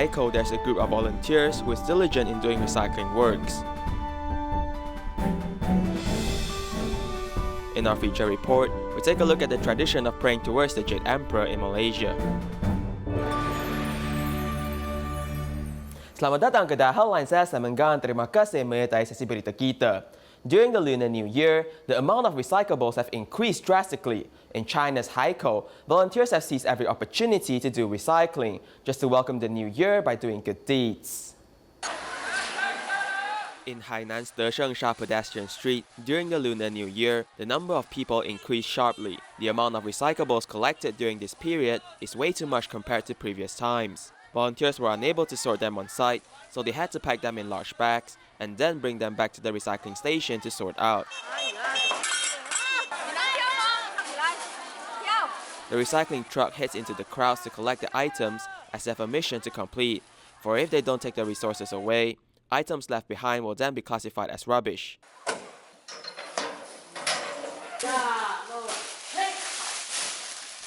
Haikou, there's a group of volunteers who is diligent in doing recycling works. In our feature report, we take a look at the tradition of praying towards the Jade Emperor in Malaysia. Selamat datang ke Headline saya Semengan. Terima kasih menyertai sesi berita kita. During the Lunar New Year, the amount of recyclables have increased drastically. In China's Haikou, volunteers have seized every opportunity to do recycling, just to welcome the new year by doing good deeds. In Hainan's Deshengsha pedestrian street, during the Lunar New Year, the number of people increased sharply. The amount of recyclables collected during this period is way too much compared to previous times. Volunteers were unable to sort them on site, so they had to pack them in large bags and then bring them back to the recycling station to sort out. The recycling truck heads into the crowds to collect the items as they have a mission to complete, for if they don't take the resources away, items left behind will then be classified as rubbish.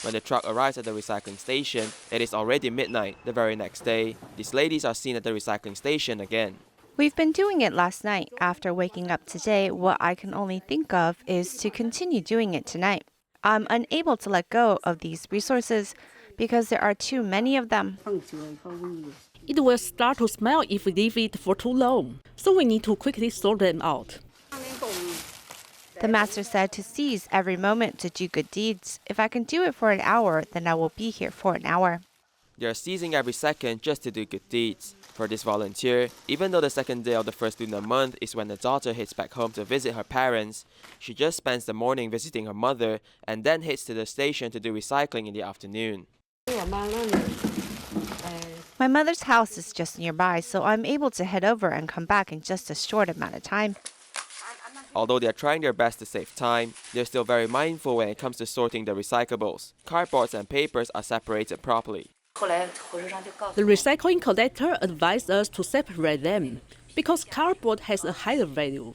When the truck arrives at the recycling station, it is already midnight the very next day. These ladies are seen at the recycling station again. We've been doing it last night. After waking up today, what I can only think of is to continue doing it tonight. I'm unable to let go of these resources because there are too many of them. It will start to smell if we leave it for too long, so we need to quickly sort them out. The master said to seize every moment to do good deeds. If I can do it for an hour, then I will be here for an hour. They are seizing every second just to do good deeds. For this volunteer, even though the second day of the first lunar month is when the daughter heads back home to visit her parents, she just spends the morning visiting her mother and then heads to the station to do recycling in the afternoon. My mother's house is just nearby, so I'm able to head over and come back in just a short amount of time. Although they are trying their best to save time, they're still very mindful when it comes to sorting the recyclables. Cardboards and papers are separated properly. The recycling collector advised us to separate them because cardboard has a higher value.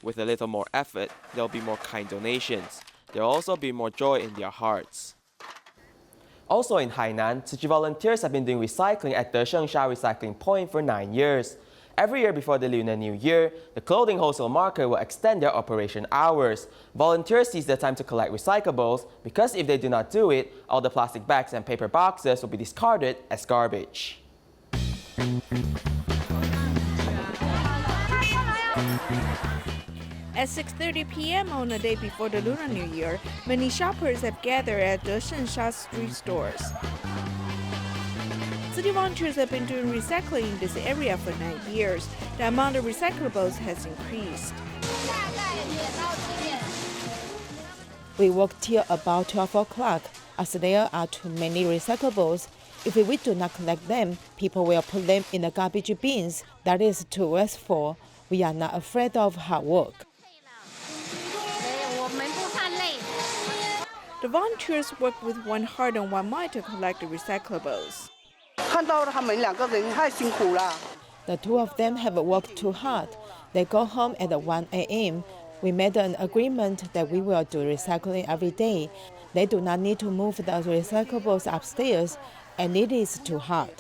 With a little more effort, there'll be more kind donations. There'll also be more joy in their hearts. Also in Hainan, Tzu Chi volunteers have been doing recycling at the Deshengsha recycling point for 9 years. Every year before the Lunar New Year, the clothing wholesale market will extend their operation hours. Volunteers seize their time to collect recyclables because if they do not do it, all the plastic bags and paper boxes will be discarded as garbage. At 6:30 p.m. on the day before the Lunar New Year, many shoppers have gathered at Deshengsha street stores. City volunteers have been doing recycling in this area for 9 years. The amount of recyclables has increased. We work till about 12 o'clock, as there are too many recyclables. If we do not collect them, people will put them in the garbage bins. That is too wasteful. We are not afraid of hard work. The volunteers work with one heart and one mind to collect the recyclables. The two of them have worked too hard. They go home at 1 a.m. We made an agreement that we will do recycling every day. They do not need to move the recyclables upstairs, and it is too hard.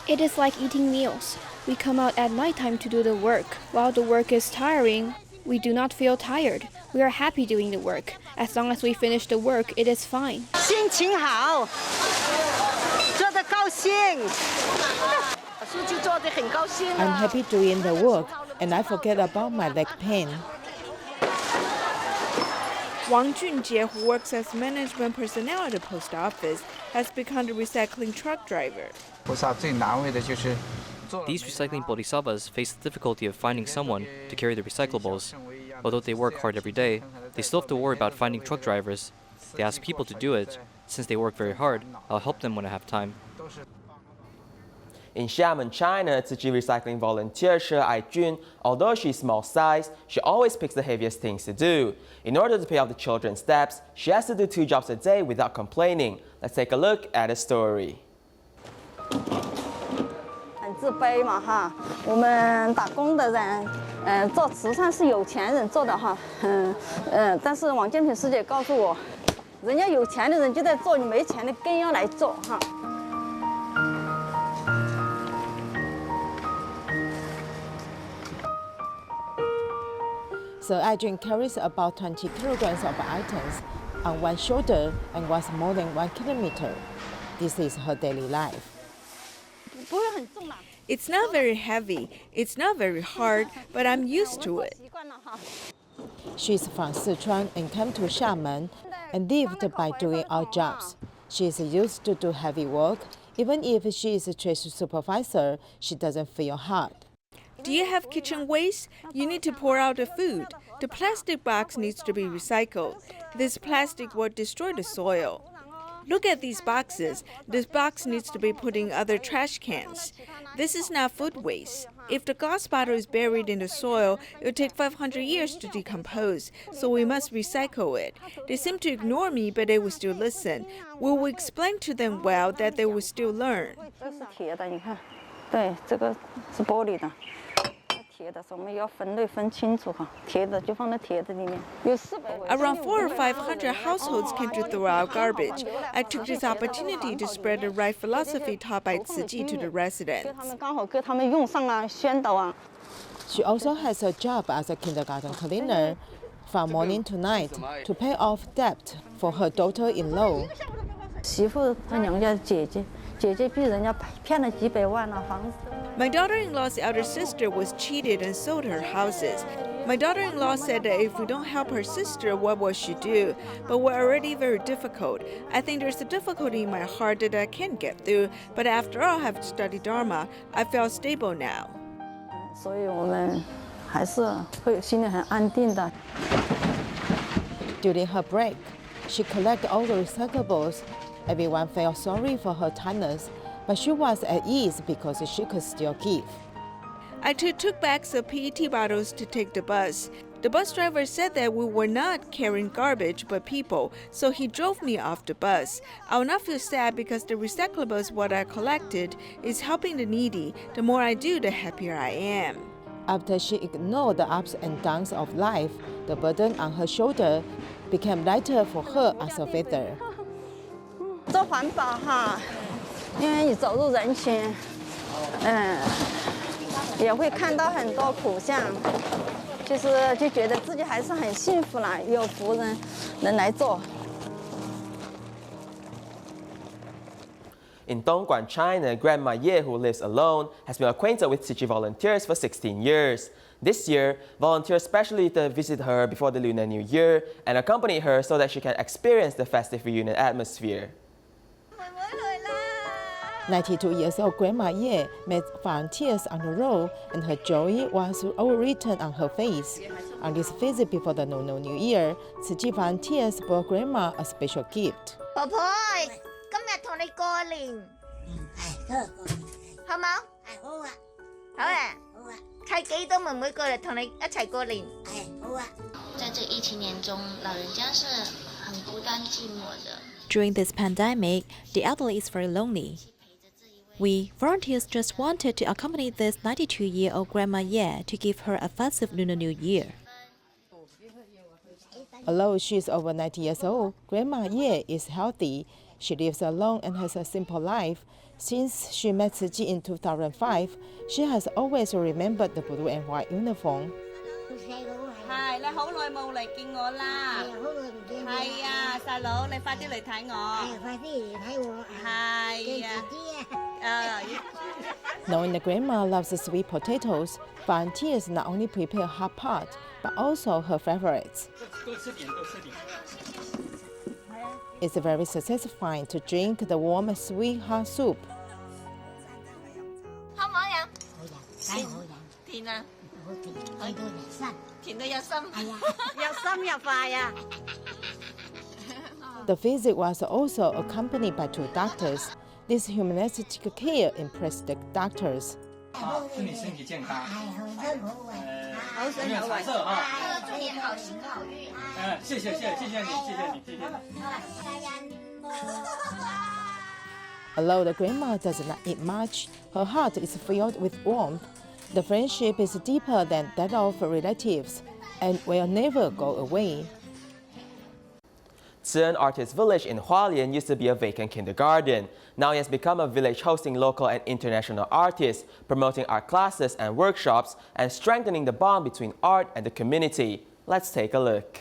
It is like eating meals. We come out at nighttime to do the work. While the work is tiring, we do not feel tired. We are happy doing the work. As long as we finish the work, it is fine. I'm happy doing the work, and I forget about my leg pain. Wang Junjie, who works as management personnel at the post office, has become the recycling truck driver. These recycling bodhisattvas face the difficulty of finding someone to carry the recyclables. Although they work hard every day, they still have to worry about finding truck drivers. They ask people to do it. Since they work very hard, I'll help them when I have time. In Xiamen, China, Tzu Chi recycling volunteer She Aijun, although she's small size, she always picks the heaviest things to do. In order to pay off the children's debts, she has to do 2 jobs a day without complaining. Let's take a look at a story. 自卑嘛哈，我们打工的人，做慈善是有钱人做的哈，但是王建平师姐告诉我，人家有钱的人就在做，你没钱的更要来做哈。So Adrian carries about 20 kilograms of items on one shoulder and walks more than 1 kilometer. This is her daily life. 不会很重啦。 It's not very heavy, it's not very hard, but I'm used to it. 习惯了哈。 She's from Sichuan and came to Xiamen and lived by doing odd jobs. She is used to do heavy work. Even if she is a trade supervisor, she doesn't feel hard. Do you have kitchen waste? You need to pour out the food. The plastic box needs to be recycled. This plastic will destroy the soil. Look at these boxes. This box needs to be put in other trash cans. This is not food waste. If the glass bottle is buried in the soil, it will take 500 years to decompose, so we must recycle it. They seem to ignore me, but they will still listen. We will explain to them well that they will still learn. 这是铁的，你看，对，这个是玻璃的。 铁的，我们要分类分清楚哈。铁的就放在铁的里面，有400位。 Around 400 or 500 households came to throw out garbage. I took this opportunity to spread the right philosophy taught by Tzu Chi to the residents. 他们刚好给他们用上啊，宣导啊。 She also has a job as a kindergarten cleaner from morning to night to pay off debt for her daughter-in-law. 媳妇她娘家姐姐，姐姐被人家骗了几百万了房子。 My daughter-in-law's elder sister was cheated and sold her houses. My daughter-in-law said that if we don't help her sister, what will she do? But we're already very difficult. I think there's a difficulty in my heart that I can't get through. But after all, I have studied Dharma. I feel stable now. 所以我们还是会心里很安定的。 During her break, she collected all the recyclables. Everyone felt sorry for her tiredness, but she was at ease because she could still give. I took bags of PET bottles to take the bus. The bus driver said that we were not carrying garbage but people, so he drove me off the bus. I will not feel sad because the recyclables what I collected is helping the needy. The more I do, the happier I am. After she ignored the ups and downs of life, the burden on her shoulder became lighter for her as a feather. 做环保哈，因为你走入人群，也会看到很多苦相，就是就觉得自己还是很幸福啦，有福人来做。 In Dongguan, China, Grandma Ye, who lives alone, has been acquainted with Tzu Chi volunteers for 16 years. This year, volunteers specially visit her before the Lunar New Year and accompany her so that she can experience the festive reunion atmosphere. 92 years old Grandma Ye met volunteers on the road, and her joy was all written on her face. On this visit before the Lunar New Year, Tzu Chi volunteers brought Grandma a special gift. 婆婆，今日同你過年，好冇？好啊，好啊，好啊，契幾多妹妹過嚟同你一齊過年？好啊。在這疫情年中，老人家是很孤單寂寞的。 During this pandemic, the elderly is very lonely. We, volunteers, just wanted to accompany this 92-year-old Grandma Ye to give her a festive Lunar New Year. Although she is over 90 years old, Grandma Ye is healthy. She lives alone and has a simple life. Since she met Tzu Chi in 2005, she has always remembered the blue and white uniform. 係你好耐冇嚟見我啦，係啊，細佬你快啲嚟睇我，快啲嚟睇我，係啊，Knowing the grandma loves sweet potatoes, volunteers not only prepare hot pot, but also her favorites. It's very satisfying to drink the warm, sweet hot soup. 好唔好飲？好飲，甜啊！甜到入心，甜到入心，係啊，入心入肺啊！ The visit was also accompanied by 2 doctors. This humanistic care impressed the doctors. 祝你身体健康，好身好胃，祝你好心好运。谢谢你。 Although the grandma does not eat much, her heart is filled with warmth. The friendship is deeper than that of relatives and will never go away. Tzu Artist Village in Hualien used to be a vacant kindergarten. Now it has become a village hosting local and international artists, promoting art classes and workshops, and strengthening the bond between art and the community. Let's take a look.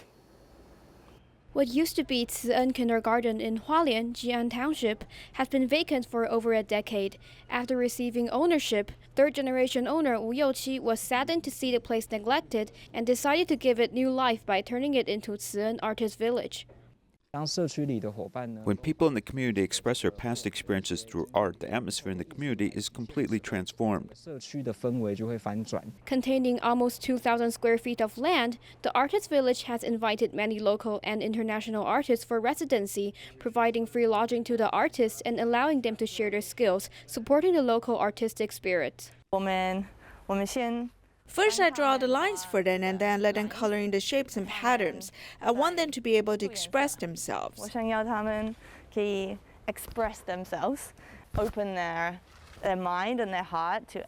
What used to be Tzu Kindergarten in Hualien, Jian Township, has been vacant for over a decade. After receiving ownership, third-generation owner Wu Youqi was saddened to see the place neglected and decided to give it new life by turning it into Tzu Artist Village. When people in the community express their past experiences through art, the atmosphere in the community is completely transformed. Containing almost 2,000 square feet of land, the Artist Village has invited many local and international artists for residency, providing free lodging to the artists and allowing them to share their skills, supporting the local artistic spirit. First, I draw the lines for them and then let them color in the shapes and patterns. I want them to be able to express themselves. Express themselves, open their mind and their heart to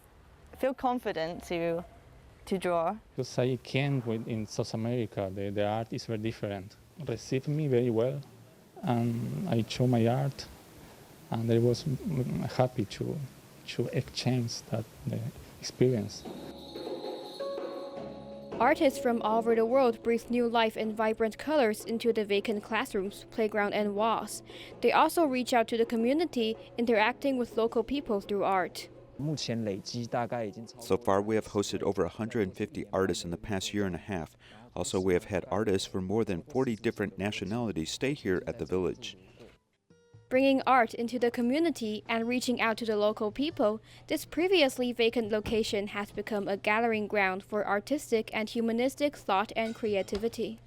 feel confident to draw. Because I came in South America, the art is very different. Received me very well, and I show my art, and I was happy to exchange that experience. Artists from all over the world breathe new life and vibrant colors into the vacant classrooms, playground, and walls. They also reach out to the community, interacting with local people through art. So far, we have hosted over 150 artists in the past year and a half. Also, we have had artists from more than 40 different nationalities stay here at the village. Bringing art into the community and reaching out to the local people, this previously vacant location has become a gathering ground for artistic and humanistic thought and creativity.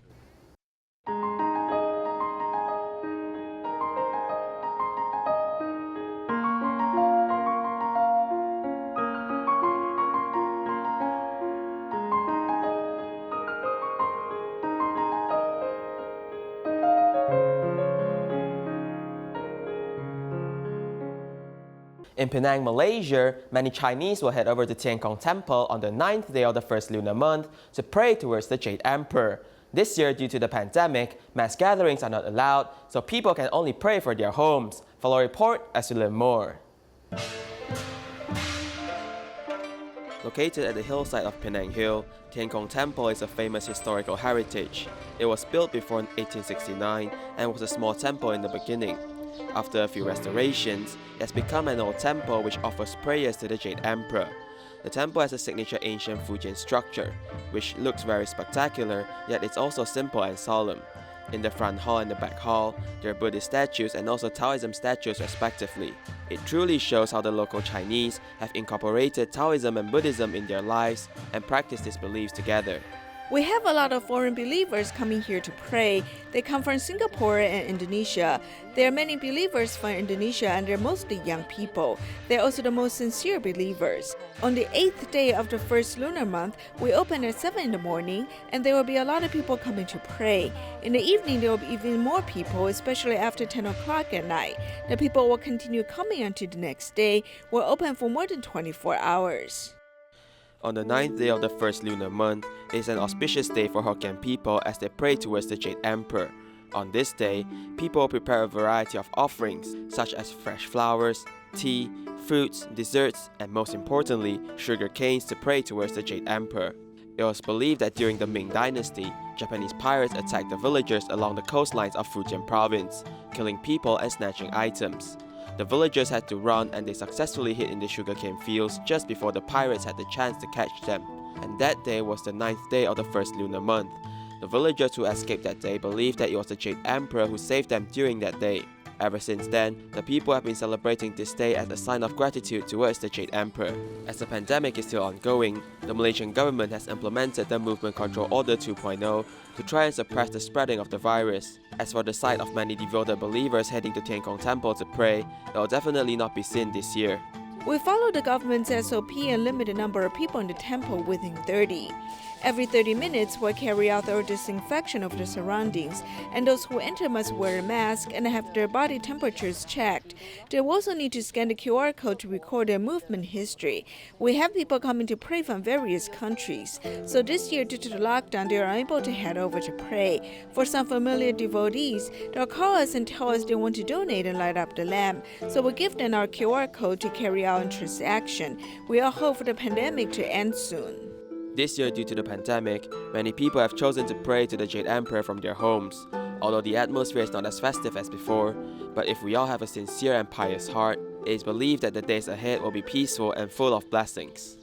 In Penang, Malaysia, many Chinese will head over to Tian Kong Temple on the 9th day of the first lunar month to pray towards the Jade Emperor. This year, due to the pandemic, mass gatherings are not allowed, so people can only pray for their homes. Follow a report as we learn more. Located at the hillside of Penang Hill, Tian Kong Temple is a famous historical heritage. It was built before 1869 and was a small temple in the beginning. After a few restorations, it has become an old temple which offers prayers to the Jade Emperor. The temple has a signature ancient Fujian structure, which looks very spectacular, yet it's also simple and solemn. In the front hall and the back hall, there are Buddhist statues and also Taoism statues respectively. It truly shows how the local Chinese have incorporated Taoism and Buddhism in their lives and practice these beliefs together. We have a lot of foreign believers coming here to pray. They come from Singapore and Indonesia. There are many believers from Indonesia and they're mostly young people. They're also the most sincere believers. On the 8th day of the first lunar month, we open at 7 in the morning and there will be a lot of people coming to pray. In the evening, there will be even more people, especially after 10 o'clock at night. The people will continue coming until the next day. We're open for more than 24 hours. On the 9th day of the first lunar month, it is an auspicious day for Hokkien people as they pray towards the Jade Emperor. On this day, people prepare a variety of offerings, such as fresh flowers, tea, fruits, desserts, and most importantly, sugar canes to pray towards the Jade Emperor. It was believed that during the Ming Dynasty, Japanese pirates attacked the villagers along the coastlines of Fujian province, killing people and snatching items. The villagers had to run and they successfully hid in the sugarcane fields just before the pirates had the chance to catch them. And that day was the 9th day of the first lunar month. The villagers who escaped that day believed that it was the Jade Emperor who saved them during that day. Ever since then, the people have been celebrating this day as a sign of gratitude towards the Jade Emperor. As the pandemic is still ongoing, the Malaysian government has implemented the Movement Control Order 2.0 to try and suppress the spreading of the virus. As for the sight of many devoted believers heading to Tian Kong Temple to pray, it will definitely not be seen this year. We follow the government's SOP and limit the number of people in the temple within 30. Every 30 minutes, we'll carry out thorough disinfection of the surroundings, and those who enter must wear a mask and have their body temperatures checked. They will also need to scan the QR code to record their movement history. We have people coming to pray from various countries. So this year, due to the lockdown, they are unable to head over to pray. For some familiar devotees, they'll call us and tell us they want to donate and light up the lamp. So we'll give them our QR code to carry out interest action. We all hope for the pandemic to end soon. This year, due to the pandemic, many people have chosen to pray to the Jade Emperor from their homes. Although the atmosphere is not as festive as before, but if we all have a sincere and pious heart, it is believed that the days ahead will be peaceful and full of blessings.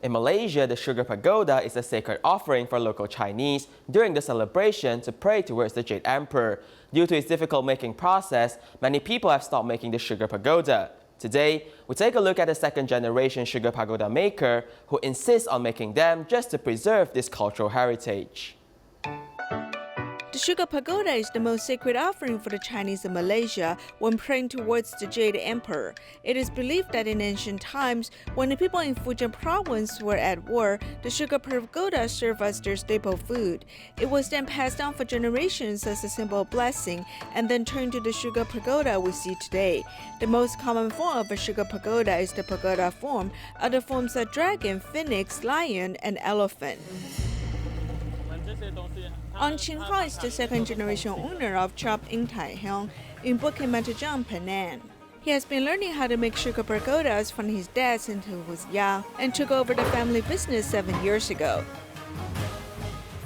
In Malaysia, the sugar pagoda is a sacred offering for local Chinese during the celebration to pray towards the Jade Emperor. Due to its difficult making process, many people have stopped making the sugar pagoda. Today, we take a look at a second-generation sugar pagoda maker who insists on making them just to preserve this cultural heritage. The sugar pagoda is the most sacred offering for the Chinese in Malaysia when praying towards the Jade Emperor. It is believed that in ancient times, when the people in Fujian province were at war, the sugar pagoda served as their staple food. It was then passed down for generations as a symbol of blessing and then turned to the sugar pagoda we see today. The most common form of a sugar pagoda is the pagoda form. Other forms are dragon, phoenix, lion, and elephant. An Qinghao is the second-generation owner of Chop in Taihyong in Bukit Matujang, Penang. He has been learning how to make sugar pagodas from his dad since he was young and took over the family business 7 years ago.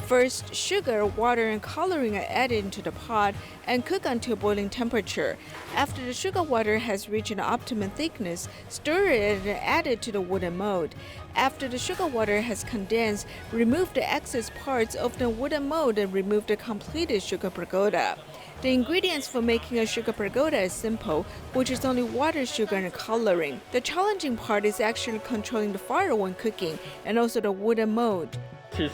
First, sugar, water, and coloring are added into the pot and cooked until boiling temperature. After the sugar water has reached an optimum thickness, stir it and add it to the wooden mold. After the sugar water has condensed, remove the excess parts of the wooden mold and remove the completed sugar pagoda. The ingredients for making a sugar pagoda is simple, which is only water, sugar, and coloring. The challenging part is actually controlling the fire when cooking and also the wooden mold. The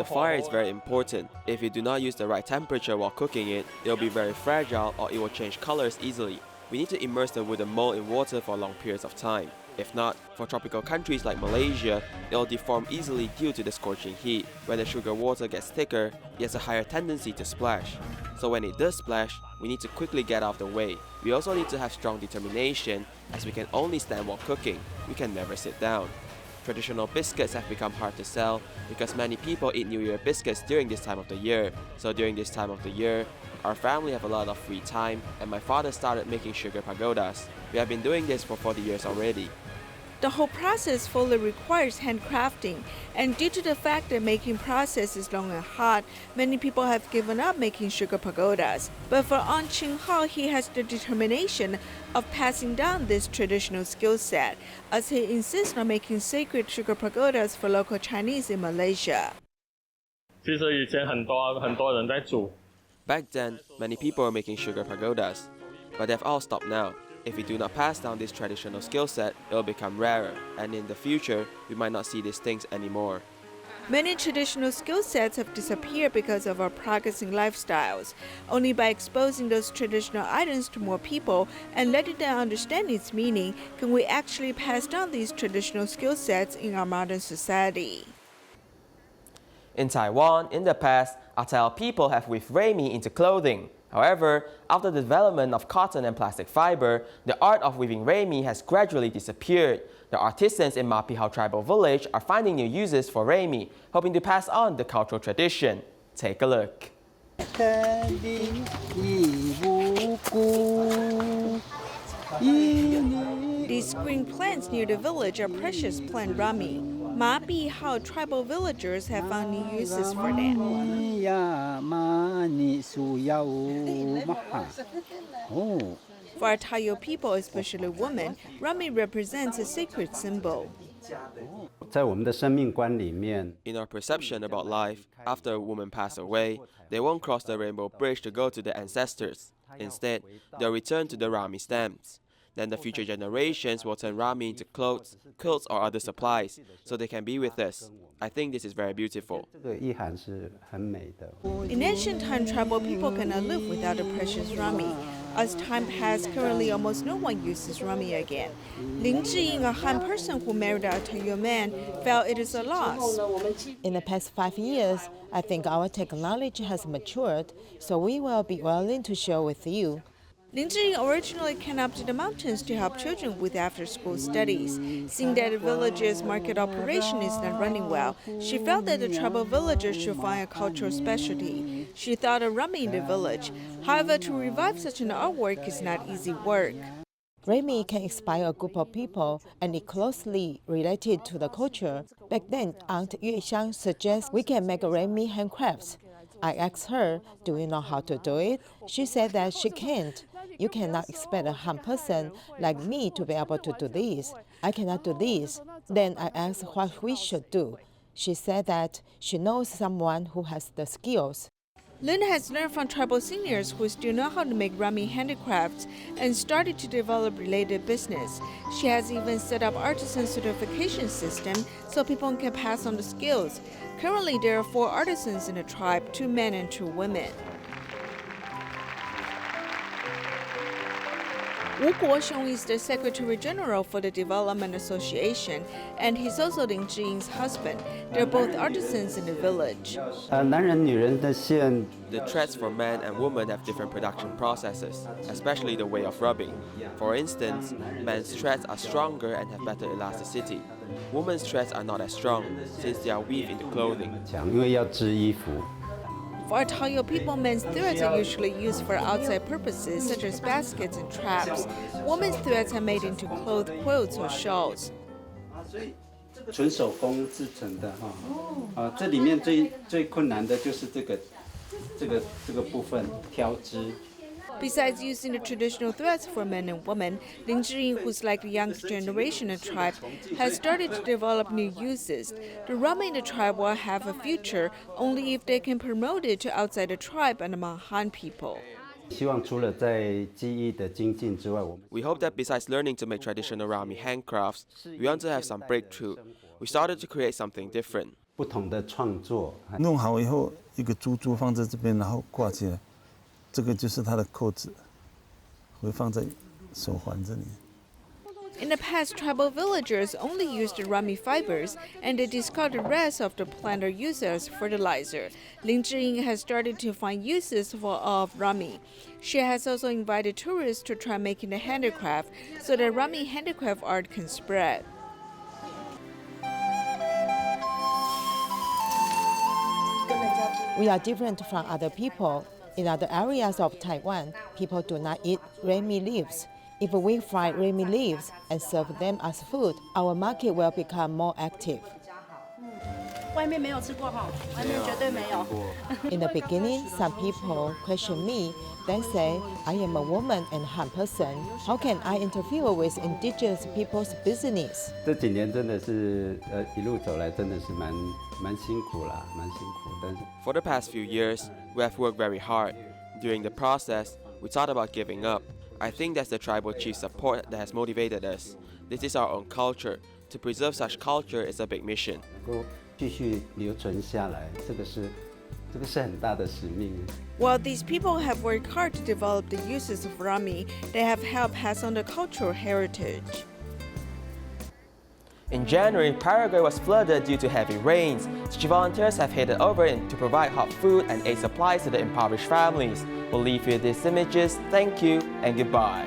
fire is very important. If you do not use the right temperature while cooking it, it will be very fragile or it will change colors easily. We need to immerse the wooden mold in water for long periods of time. If not, for tropical countries like Malaysia, it will deform easily due to the scorching heat. When the sugar water gets thicker, it has a higher tendency to splash. So when it does splash, we need to quickly get out of the way. We also need to have strong determination, as we can only stand while cooking. We can never sit down. Traditional biscuits have become hard to sell because many people eat New Year biscuits during this time of the year. So during this time of the year, our family have a lot of free time and my father started making sugar pagodas. We have been doing this for 40 years already. The whole process fully requires handcrafting, and due to the fact that making process is long and hot, many people have given up making sugar pagodas. But for An Qinghao, he has the determination of passing down this traditional skill set, as he insists on making sacred sugar pagodas for local Chinese in Malaysia. Back then, many people were making sugar pagodas, but they've all stopped now. If we do not pass down this traditional skill set, it will become rarer, and in the future, we might not see these things anymore. Many traditional skill sets have disappeared because of our progressing lifestyles. Only by exposing those traditional items to more people and letting them understand its meaning can we actually pass down these traditional skill sets in our modern society. In Taiwan, in the past, Atayal people have weaved reimi into clothing. However, after the development of cotton and plastic fiber, the art of weaving reimi has gradually disappeared. The artisans in Mapihau tribal village are finding new uses for reimi, hoping to pass on the cultural tradition. Take a look. These green plants near the village are precious plant rami. Mapihau tribal villagers have found new uses for them. For our Tayo people, especially women, rami represents a sacred symbol. In our perception about life, after a woman passes away, they won't cross the rainbow bridge to go to their ancestors. Instead, they'll return to the rami stamps. Then the future generations will turn rami into clothes, quilts, or other supplies, so they can be with us. I think this is very beautiful. In ancient time, tribal people cannot live without the precious rami. As time passed, currently almost no one uses rami again. Lin Zhiying, a Han person who married a Taiyo man, felt it is a loss. In the past 5 years, I think our technology has matured, so we will be willing to share with you. Lin Zhiying originally came up to the mountains to help children with after-school studies. Seeing that the village's market operation is not running well, she felt that the tribal villagers should find a cultural specialty. She thought of rami in the village. However, to revive such an artwork is not easy work. Rami can inspire a group of people, and it closely related to the culture. Back then, Aunt Yue Xiang suggests we can make Rami handcrafts. I asked her, do you know how to do it? She said that she can't. You cannot expect a Han person like me to be able to do this. I cannot do this. Then I asked what we should do. She said that she knows someone who has the skills. Lin has learned from tribal seniors who still know how to make rami handicrafts and started to develop related business. She has even set up artisan certification system so people can pass on the skills. Currently, there are 4 artisans in the tribe, 2 men and 2 women. Wu Guoxiong is the Secretary General for the Development Association, and he's also Lin Zhiying's husband. They're both artisans in the village. The threads for men and women have different production processes, especially the way of rubbing. For instance, men's threads are stronger and have better elasticity. Women's threads are not as strong, since they are weaved into clothing. For Taiyo people, men's threads are usually used for outside purposes, such as baskets and traps. Women's threads are made into cloth quilts or shawls. 纯手工制成的哈，这里面最困难的就是这个部分挑织。 Besides using the traditional threads for men and women, Lin Zhiying, who's like the younger generation in the tribe, has started to develop new uses. The rami in the tribe will have a future only if they can promote it to outside the tribe and among Han people. We hope that besides learning to make traditional rami handcrafts, we want to have some breakthrough. We started to create something different. 弄好以后，一个珠珠放在这边，然后挂起来。 这个就是它的扣子，会放在手环这里。 In the past, tribal villagers only used the rami fibers, and they discard the rest of the plant or use it as fertilizer. Lin Zhiying has started to find uses of rami. She has also invited tourists to try making the handicraft, so that rami handicraft art can spread. We are different from other people. In other areas of Taiwan, people do not eat rami leaves. If we fry rami leaves and serve them as food, our market will become more active. In the beginning, some people question me. They say, I am a woman and Han person. How can I interfere with indigenous people's business? 这几年真的是一路走来真的是蛮辛苦啦，蛮辛苦，但是。 For the past few years, we have worked very hard. During the process, we thought about giving up. I think that's the tribal chief's support that has motivated us. This is our own culture. To preserve such culture is a big mission. 继续留存下来，这个是很大的使命。 While these people have worked hard to develop the uses of rami, they have helped pass on the cultural heritage. In January, Paraguay was flooded due to heavy rains. Tzu Chi volunteers have headed over to provide hot food and aid supplies to the impoverished families. We'll leave you with these images. Thank you and goodbye.